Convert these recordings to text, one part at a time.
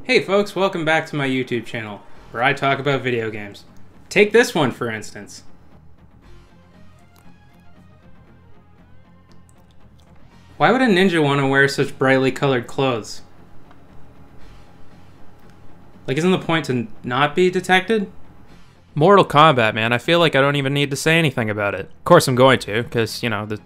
Hey folks, welcome back to my YouTube channel, where I talk about video games. Take this one, for instance. Why would a ninja want to wear such brightly colored clothes? Like, isn't the point to not be detected? Mortal Kombat, man. I feel like I don't even need to say anything about it. Of course I'm going to, because, you know, this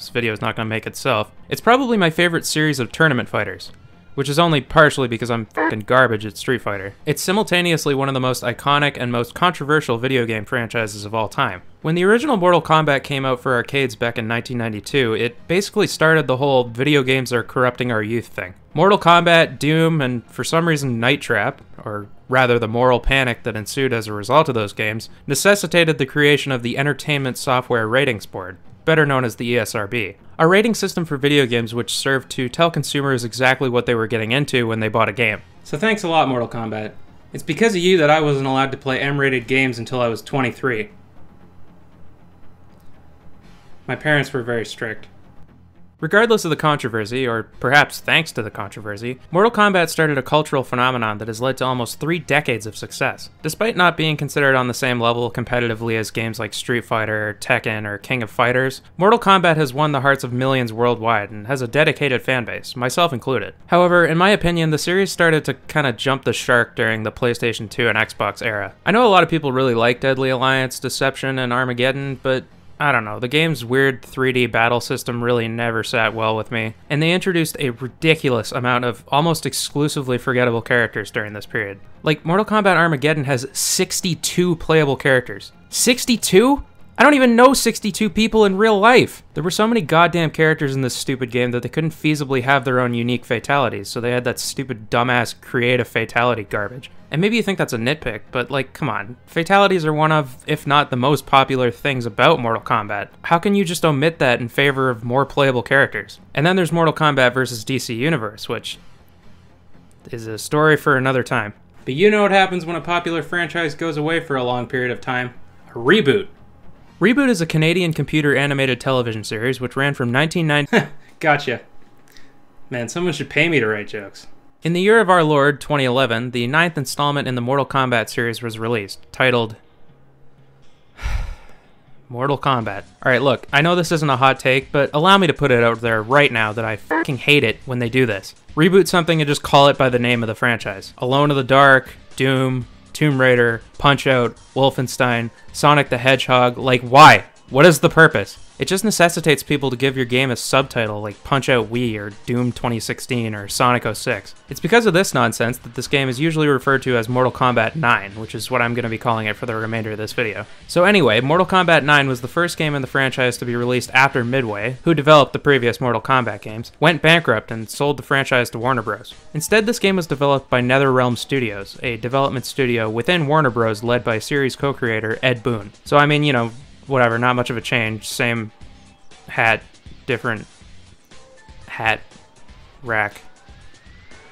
video is not going to make itself. It's probably my favorite series of tournament fighters, which is only partially because I'm fucking garbage at Street Fighter. It's simultaneously one of the most iconic and most controversial video game franchises of all time. When the original Mortal Kombat came out for arcades back in 1992, it basically started the whole video games are corrupting our youth thing. Mortal Kombat, Doom, and for some reason Night Trap, or rather the moral panic that ensued as a result of those games, necessitated the creation of the Entertainment Software Ratings Board, better known as the ESRB. A rating system for video games which served to tell consumers exactly what they were getting into when they bought a game. So thanks a lot, Mortal Kombat. It's because of you that I wasn't allowed to play M-rated games until I was 23. My parents were very strict. Regardless of the controversy, or perhaps thanks to the controversy, Mortal Kombat started a cultural phenomenon that has led to almost 3 decades of success. Despite not being considered on the same level competitively as games like Street Fighter, Tekken, or King of Fighters, Mortal Kombat has won the hearts of millions worldwide and has a dedicated fanbase, myself included. However, in my opinion, the series started to kind of jump the shark during the PlayStation 2 and Xbox era. I know a lot of people really like Deadly Alliance, Deception, and Armageddon, but I don't know, the game's weird 3D battle system really never sat well with me, and they introduced a ridiculous amount of almost exclusively forgettable characters during this period. Like, Mortal Kombat Armageddon has 62 playable characters. 62? I don't even know 62 people in real life! There were so many goddamn characters in this stupid game that they couldn't feasibly have their own unique fatalities, so they had that stupid dumbass creative fatality garbage. And maybe you think that's a nitpick, but like, come on. Fatalities are one of, if not the most popular things about Mortal Kombat. How can you just omit that in favor of more playable characters? And then there's Mortal Kombat vs. DC Universe, which is a story for another time. But you know what happens when a popular franchise goes away for a long period of time? A reboot. Reboot is a Canadian computer animated television series which ran from 1990. Gotcha. Man, someone should pay me to write jokes. In the year of our Lord, 2011, the 9th installment in the Mortal Kombat series was released, titled Mortal Kombat. Alright, look, I know this isn't a hot take, but allow me to put it out there right now that I fucking hate it when they do this. Reboot something and just call it by the name of the franchise. Alone in the Dark, Doom, Tomb Raider, Punch-Out, Wolfenstein, Sonic the Hedgehog. Like, why? What is the purpose? It just necessitates people to give your game a subtitle like Punch-Out Wii or Doom 2016 or Sonic 06. It's because of this nonsense that this game is usually referred to as Mortal Kombat 9, which is what I'm going to be calling it for the remainder of this video. So anyway, Mortal Kombat 9 was the first game in the franchise to be released after Midway, who developed the previous Mortal Kombat games, went bankrupt and sold the franchise to Warner Bros. Instead, this game was developed by NetherRealm Studios, a development studio within Warner Bros. Led by series co-creator Ed Boon. So I mean, you know, whatever, not much of a change, same hat, different hat rack,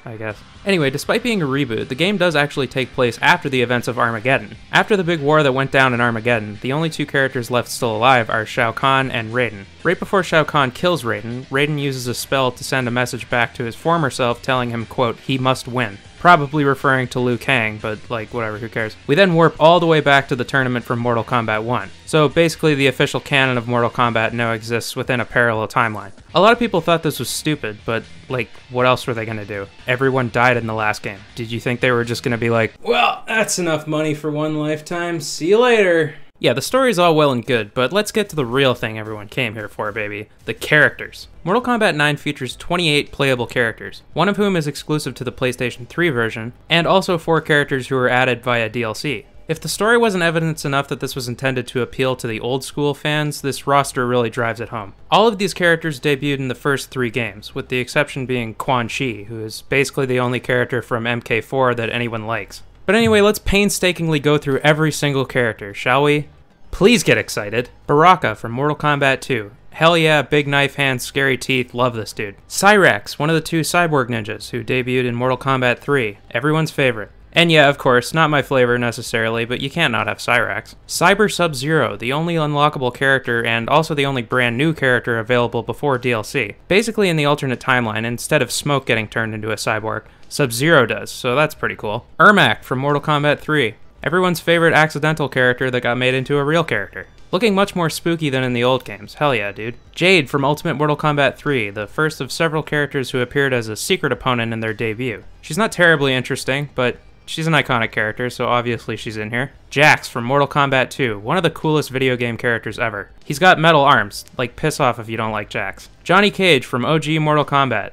I guess. Anyway, despite being a reboot, the game does actually take place after the events of Armageddon. After the big war that went down in Armageddon, the only 2 characters left still alive are Shao Kahn and Raiden. Right before Shao Kahn kills Raiden, Raiden uses a spell to send a message back to his former self telling him, quote, he must win. Probably referring to Liu Kang, but like, whatever, who cares. We then warp all the way back to the tournament from Mortal Kombat 1. So basically the official canon of Mortal Kombat now exists within a parallel timeline. A lot of people thought this was stupid, but like, what else were they gonna do? Everyone died in the last game. Did you think they were just gonna be like, well, that's enough money for one lifetime, see you later? Yeah, the story's all well and good, but let's get to the real thing everyone came here for, baby. The characters. Mortal Kombat 9 features 28 playable characters, one of whom is exclusive to the PlayStation 3 version, and also 4 characters who were added via DLC. If the story wasn't evidence enough that this was intended to appeal to the old school fans, this roster really drives it home. All of these characters debuted in the first 3 games, with the exception being Quan Chi, who is basically the only character from MK4 that anyone likes. But anyway, let's painstakingly go through every single character, shall we? Please get excited. Baraka from Mortal Kombat 2. Hell yeah, big knife hands, scary teeth, love this dude. Cyrex, one of the 2 cyborg ninjas who debuted in Mortal Kombat 3, everyone's favorite. And yeah, of course, not my flavor necessarily, but you can't not have Cyrex. Cyber Sub-Zero, the only unlockable character and also the only brand new character available before DLC. Basically in the alternate timeline, instead of Smoke getting turned into a cyborg, Sub-Zero does, so that's pretty cool. Ermac from Mortal Kombat 3. Everyone's favorite accidental character that got made into a real character. Looking much more spooky than in the old games. Hell yeah, dude. Jade from Ultimate Mortal Kombat 3, the first of several characters who appeared as a secret opponent in their debut. She's not terribly interesting, but she's an iconic character, so obviously she's in here. Jax from Mortal Kombat 2, one of the coolest video game characters ever. He's got metal arms, like piss off if you don't like Jax. Johnny Cage from OG Mortal Kombat.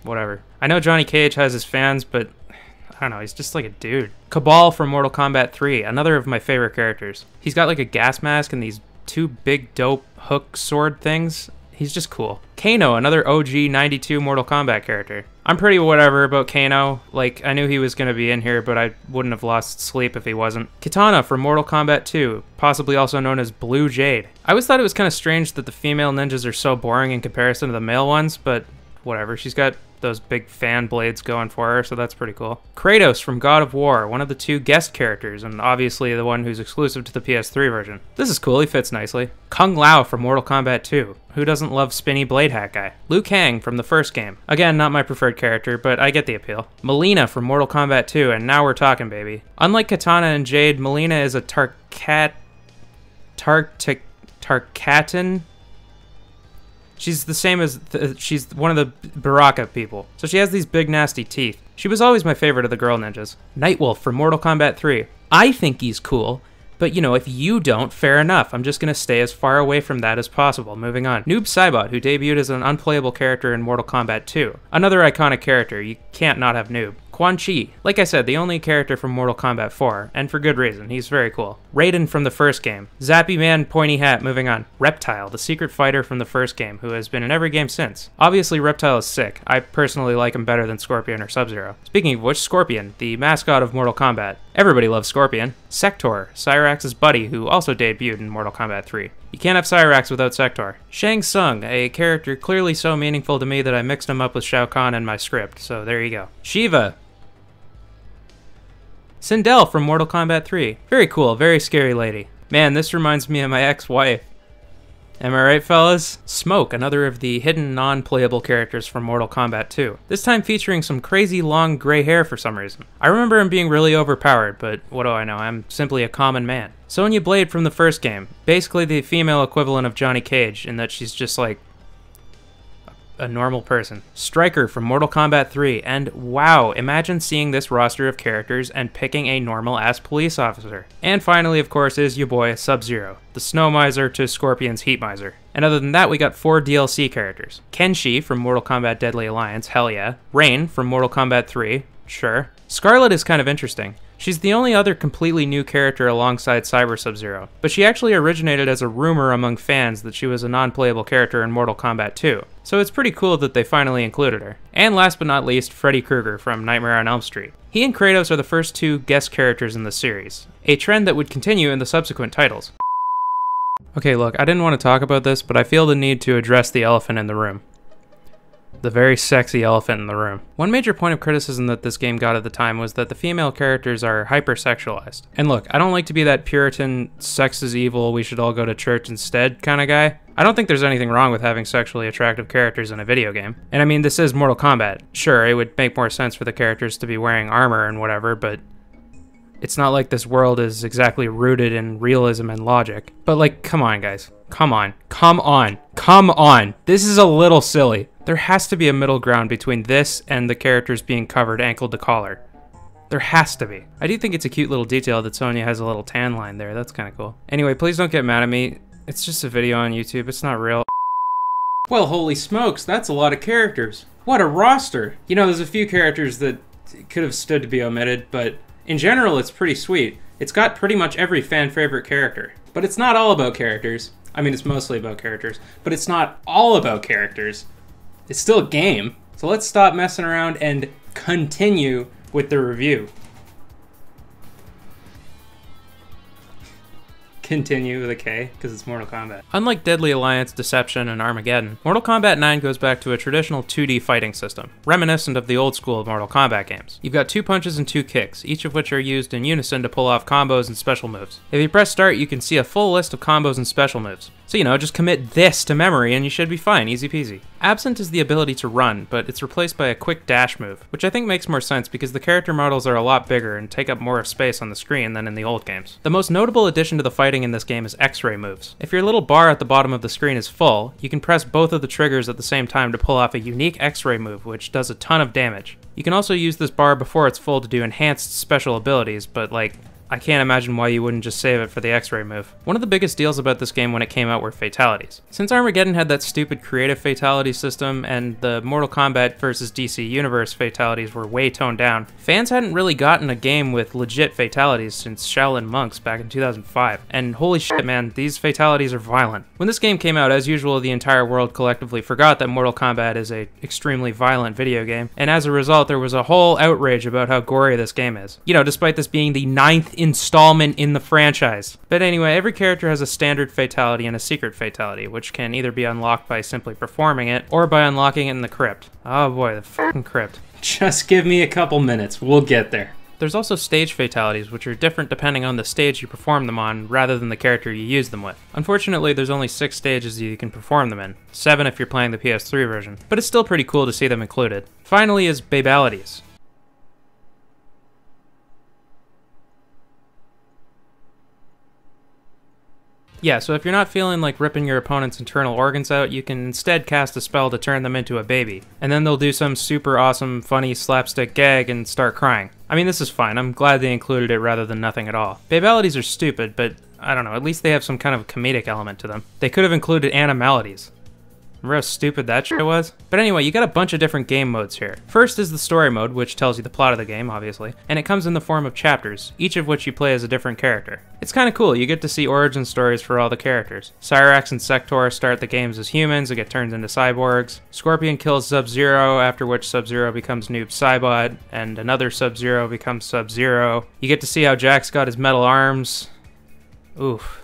Whatever. I know Johnny Cage has his fans, but I don't know, he's just like a dude. Cabal from Mortal Kombat 3, another of my favorite characters. He's got like a gas mask and these two big dope hook sword things. He's just cool. Kano, another OG 92 Mortal Kombat character. I'm pretty whatever about Kano. Like, I knew he was going to be in here, but I wouldn't have lost sleep if he wasn't. Kitana from Mortal Kombat 2, possibly also known as Blue Jade. I always thought it was kind of strange that the female ninjas are so boring in comparison to the male ones, but whatever. She's got those big fan blades going for her, so that's pretty cool. Kratos from God of War, one of the two guest characters, and obviously the one who's exclusive to the PS3 version. This is cool, he fits nicely. Kung Lao from Mortal Kombat 2. Who doesn't love spinny blade hack guy? Liu Kang from the first game. Again, not my preferred character, but I get the appeal. Molina from Mortal Kombat 2, and now we're talking, baby. Unlike Kitana and Jade, Molina is a Tarkatan? She's the same as, she's one of the Baraka people. So she has these big nasty teeth. She was always my favorite of the girl ninjas. Nightwolf from Mortal Kombat 3. I think he's cool, but you know, if you don't, fair enough. I'm just gonna stay as far away from that as possible. Moving on. Noob Saibot, who debuted as an unplayable character in Mortal Kombat 2. Another iconic character, you can't not have Noob. Quan Chi, like I said, the only character from Mortal Kombat 4, and for good reason, he's very cool. Raiden from the first game. Zappy Man, pointy hat, moving on. Reptile, the secret fighter from the first game, who has been in every game since. Obviously, Reptile is sick. I personally like him better than Scorpion or Sub-Zero. Speaking of which, Scorpion, the mascot of Mortal Kombat. Everybody loves Scorpion. Sector, Cyrex's buddy, who also debuted in Mortal Kombat 3. You can't have Cyrex without Sector. Shang Tsung, a character clearly so meaningful to me that I mixed him up with Shao Kahn in my script, so there you go. Shiva. Sindel from Mortal Kombat 3. Very cool, very scary lady. Man, this reminds me of my ex-wife. Am I right, fellas? Smoke, another of the hidden non-playable characters from Mortal Kombat 2. This time featuring some crazy long gray hair for some reason. I remember him being really overpowered, but what do I know, I'm simply a common man. Sonya Blade from the first game. Basically the female equivalent of Johnny Cage, in that she's just like a normal person. Stryker from Mortal Kombat 3, and wow, imagine seeing this roster of characters and picking a normal-ass police officer. And finally, of course, is your boy Sub-Zero, the Snow Miser to Scorpion's Heat Miser. And other than that, we got 4 DLC characters. Kenshi from Mortal Kombat Deadly Alliance, hell yeah. Rain from Mortal Kombat 3, sure. Scarlet is kind of interesting. She's the only other completely new character alongside Cyber Sub-Zero, but she actually originated as a rumor among fans that she was a non-playable character in Mortal Kombat 2, so it's pretty cool that they finally included her. And last but not least, Freddy Krueger from Nightmare on Elm Street. He and Kratos are the first 2 guest characters in the series, a trend that would continue in the subsequent titles. Okay, look, I didn't want to talk about this, but I feel the need to address the elephant in the room. The very sexy elephant in the room. One major point of criticism that this game got at the time was that the female characters are hypersexualized. And look, I don't like to be that Puritan, sex is evil, we should all go to church instead kind of guy. I don't think there's anything wrong with having sexually attractive characters in a video game. And I mean, this is Mortal Kombat. Sure, it would make more sense for the characters to be wearing armor and whatever, but it's not like this world is exactly rooted in realism and logic. But like, come on guys. Come on. Come on. Come on. This is a little silly. There has to be a middle ground between this and the characters being covered ankle to collar. There has to be. I do think it's a cute little detail that Sonya has a little tan line there. That's kind of cool. Anyway, please don't get mad at me. It's just a video on YouTube. It's not real. Well, holy smokes, that's a lot of characters. What a roster. You know, there's a few characters that could have stood to be omitted, but in general, it's pretty sweet. It's got pretty much every fan favorite character. But it's not all about characters. I mean, it's mostly about characters, but it's not all about characters. It's still a game. So let's stop messing around and continue with the review. Continue with a K, because it's Mortal Kombat. Unlike Deadly Alliance, Deception, and Armageddon, Mortal Kombat 9 goes back to a traditional 2D fighting system, reminiscent of the old school of Mortal Kombat games. You've got 2 punches and 2 kicks, each of which are used in unison to pull off combos and special moves. If you press start, you can see a full list of combos and special moves. So, you know, just commit this to memory and you should be fine, easy peasy. Absent is the ability to run, but it's replaced by a quick dash move, which I think makes more sense because the character models are a lot bigger and take up more space on the screen than in the old games. The most notable addition to the fighting in this game is X-ray moves. If your little bar at the bottom of the screen is full, you can press both of the triggers at the same time to pull off a unique X-ray move, which does a ton of damage. You can also use this bar before it's full to do enhanced special abilities, but like, I can't imagine why you wouldn't just save it for the X-ray move. One of the biggest deals about this game when it came out were fatalities. Since Armageddon had that stupid creative fatality system and the Mortal Kombat vs. DC Universe fatalities were way toned down, fans hadn't really gotten a game with legit fatalities since Shaolin Monks back in 2005. And holy shit man, these fatalities are violent. When this game came out, as usual, the entire world collectively forgot that Mortal Kombat is a extremely violent video game, and as a result there was a whole outrage about how gory this game is. You know, despite this being the 9th installment in the franchise. But anyway, every character has a standard fatality and a secret fatality, which can either be unlocked by simply performing it, or by unlocking it in the Crypt. Oh boy, the fucking Crypt. Just give me a couple minutes, we'll get there. There's also stage fatalities, which are different depending on the stage you perform them on, rather than the character you use them with. Unfortunately, there's only 6 stages you can perform them in, 7 if you're playing the PS3 version, but it's still pretty cool to see them included. Finally is Babalities. Yeah, so if you're not feeling like ripping your opponent's internal organs out, you can instead cast a spell to turn them into a baby. And then they'll do some super awesome, funny slapstick gag and start crying. I mean, this is fine. I'm glad they included it rather than nothing at all. Babalities are stupid, but I don't know, at least they have some kind of comedic element to them. They could have included animalities. Remember how stupid that shit was? But anyway, you got a bunch of different game modes here. First is the story mode, which tells you the plot of the game, obviously, and it comes in the form of chapters, each of which you play as a different character. It's kind of cool, you get to see origin stories for all the characters. Cyrex and Sector start the games as humans and get turned into cyborgs. Scorpion kills Sub-Zero, after which Sub-Zero becomes Noob Saibot, and another Sub-Zero becomes Sub-Zero. You get to see how Jack's got his metal arms. Oof,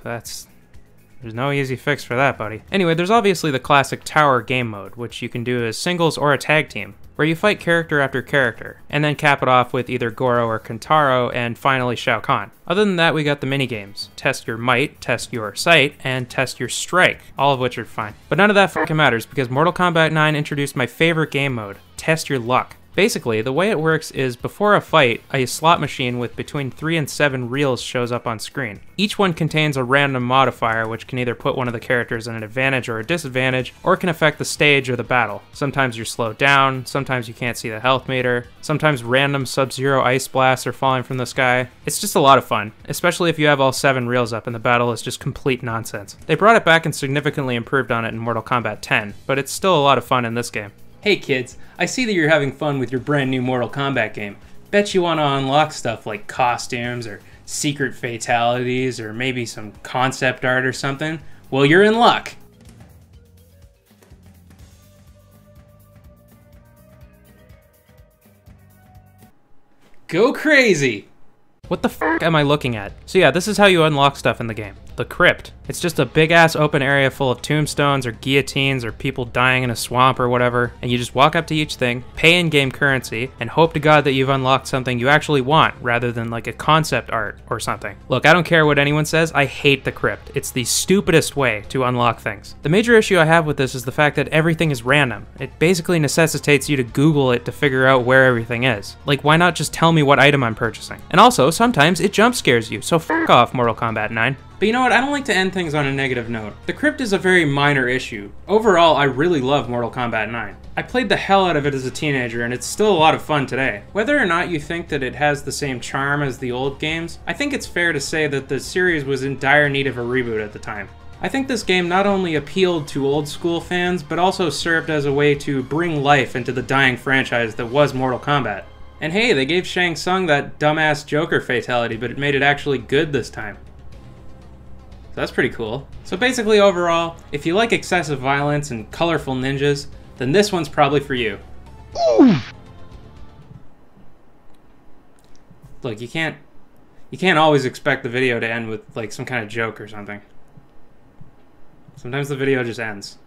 there's no easy fix for that, buddy. Anyway, there's obviously the classic tower game mode, which you can do as singles or a tag team, where you fight character after character, and then cap it off with either Goro or Kentaro, and finally Shao Kahn. Other than that, we got the minigames. Test your might, test your sight, and test your strike, all of which are fine. But none of that fucking matters, because Mortal Kombat 9 introduced my favorite game mode, Test Your Luck. Basically, the way it works is before a fight, a slot machine with between 3 and 7 reels shows up on screen. Each one contains a random modifier which can either put one of the characters in an advantage or a disadvantage, or can affect the stage or the battle. Sometimes you're slowed down, sometimes you can't see the health meter, sometimes random Sub-Zero ice blasts are falling from the sky. It's just a lot of fun, especially if you have all 7 reels up and the battle is just complete nonsense. They brought it back and significantly improved on it in Mortal Kombat 10, but it's still a lot of fun in this game. Hey kids, I see that you're having fun with your brand new Mortal Kombat game. Bet you want to unlock stuff like costumes or secret fatalities or maybe some concept art or something. Well, you're in luck. Go crazy! What the f*** am I looking at? So yeah, this is how you unlock stuff in the game. The Crypt. It's just a big-ass open area full of tombstones or guillotines or people dying in a swamp or whatever, and you just walk up to each thing, pay in-game currency, and hope to God that you've unlocked something you actually want, rather than like a concept art or something. Look, I don't care what anyone says, I hate the Crypt. It's the stupidest way to unlock things. The major issue I have with this is the fact that everything is random. It basically necessitates you to Google it to figure out where everything is. Like, why not just tell me what item I'm purchasing? And also, sometimes it jump scares you, so f*** off, Mortal Kombat 9. But you know what, I don't like to end things on a negative note. The Crypt is a very minor issue. Overall, I really love Mortal Kombat 9. I played the hell out of it as a teenager, and it's still a lot of fun today. Whether or not you think that it has the same charm as the old games, I think it's fair to say that the series was in dire need of a reboot at the time. I think this game not only appealed to old school fans, but also served as a way to bring life into the dying franchise that was Mortal Kombat. And hey, they gave Shang Tsung that dumbass Joker fatality, but it made it actually good this time. So that's pretty cool. So basically overall, if you like excessive violence and colorful ninjas, then this one's probably for you. Ooh. Look, you can't You can't always expect the video to end with, like, some kind of joke or something. Sometimes the video just ends.